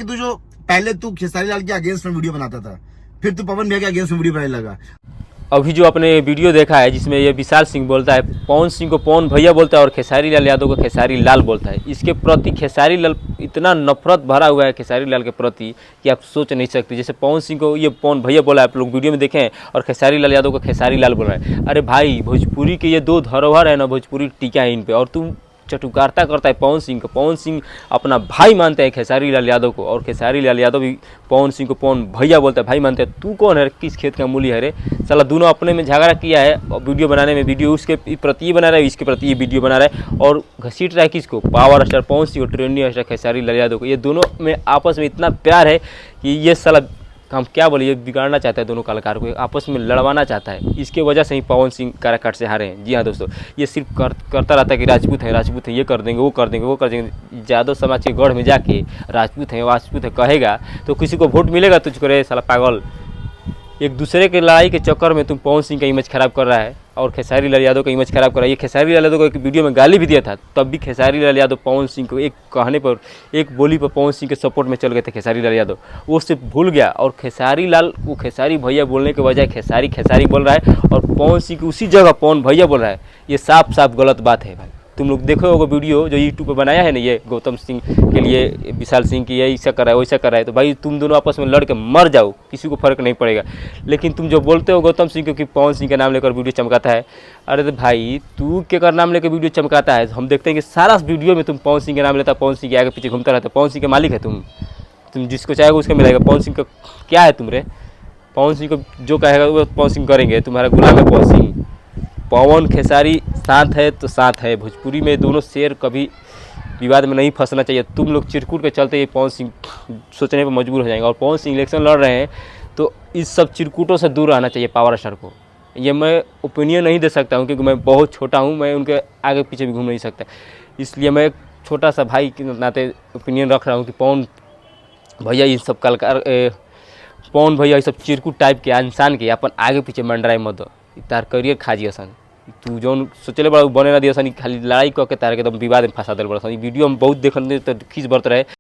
कि तू जो पहले तू खेसारी लाल के अगेंस्ट में वीडियो बनाता था, फिर तू पवन भैया के अगेंस्ट में वीडियो बनाने लगा। अभी जो आपने वीडियो देखा है जिसमें ये विशाल सिंह बोलता है पवन सिंह को पवन भैया बोलता है और खेसारी लाल यादव को खेसारी लाल बोलता है, इसके प्रति खेसारी लाल इतना नफरत भरा हुआ है खेसारी लाल के प्रति कि आप सोच नहीं सकते। जैसे पवन सिंह को ये पवन भैया बोला, आप लोग वीडियो में देखें, और खेसारी लाल यादव को खेसारी लाल बोल रहा है। अरे भाई, भोजपुरी के ये दो धरोहर है ना, भोजपुरी टीका है इन पे, और तुम चटुकारता करता है पवन सिंह को। पवन सिंह अपना भाई मानते हैं खेसारी लाल यादव को, और खेसारी लाल यादव भी पवन सिंह को पवन भैया बोलता है, भाई मानते हैं। तू कौन है, किस खेत का मूली है रे साला? दोनों अपने में झगड़ा किया है और वीडियो बनाने में, वीडियो उसके प्रति बना रहा है, इसके प्रति ये वीडियो बना रहा है, और घसीट रहा है किसको? पावर स्टार पवन सिंह को, ट्रेंडिंग स्टार खेसारी लाल यादव को। ये दोनों में आपस में इतना प्यार है कि ये साला हम क्या बोले, ये बिगाड़ना चाहता है दोनों कलाकार को, आपस में लड़वाना चाहता है। इसके वजह से ही पवन सिंह काराकाट से हारे हैं। जी हाँ दोस्तों, ये सिर्फ करता रहता है कि राजपूत है, ये कर देंगे, वो कर देंगे, वो कर देंगे। यादव समाज के गढ़ में जाके राजपूत है कहेगा तो किसी को वोट मिलेगा तुझको? रे साला पागल, एक दूसरे के लड़ाई के चक्कर में तुम पवन सिंह का इमेज खराब कर रहा है और खेसारी लाल यादव का इमेज खराब कर रहा है। ये खेसारी लाल यादव को एक वीडियो में गाली भी दिया था, तब भी खेसारी लाल यादव पवन सिंह को एक कहने पर, एक बोली पर पवन सिंह के सपोर्ट में चल गए थे खेसारी लाल यादव। वो सिर्फ भूल गया और खेसारी लाल को खेसारी भैया बोलने के बजाय खेसारी बोल रहा है, और पवन सिंह की उसी जगह पवन भैया बोल रहा है। ये साफ साफ गलत बात है भाई। तुम लोग देखो होगा वीडियो जो यूट्यूब पे बनाया है ना, ये गौतम सिंह के लिए विशाल सिंह की, ये ऐसा कर रहा है वैसा कर रहा है, तो भाई तुम दोनों आपस में लड़ के मर जाओ, किसी को फर्क नहीं पड़ेगा। लेकिन तुम जो बोलते हो गौतम सिंह को कि पवन सिंह का नाम लेकर वीडियो चमकाता है, अरे तो भाई तू के नाम लेकर वीडियो चमकाता है? हम देखते हैं कि सारा वीडियो में तुम पवन सिंह के नाम लेता, पवन सिंह के आगे पीछे घूमता रहता। पवन सिंह के मालिक है तुम जिसको चाहेगा उसको मिलेगा। पवन सिंह का क्या है तुम रे? पवन सिंह को जो कहेगा वो पवन सिंह करेंगे, तुम्हारा गुलाम है पवन सिंह। पवन खेसारी साथ है तो साथ है। भोजपुरी में दोनों शेर कभी विवाद में नहीं फंसना चाहिए। तुम लोग चिरकुट के चलते ये पवन सिंह सोचने पर मजबूर हो जाएंगे, और पवन सिंह इलेक्शन लड़ रहे हैं तो इस सब चिरकुटों से दूर रहना चाहिए पावर स्टार को। ये मैं ओपिनियन नहीं दे सकता हूँ क्योंकि मैं बहुत छोटा हूँ, मैं उनके आगे पीछे भी घूम नहीं सकता, इसलिए मैं एक छोटा सा भाई के नाते ओपिनियन रख रहा हूँ कि पवन भैया इन सब कलाकार, पवन भैया ये सब चिरकुट टाइप के इंसान के अपन आगे पीछे मंडराए मत, तार करियर खा जी सन। तू जो सोचले बड़ा बने ना दिया सन, खाली लड़ाई करके तार के एकदम विवाद में फंसा दिल बड़ा सन। वीडियो हम बहुत देखने तो खींच बरत रहे।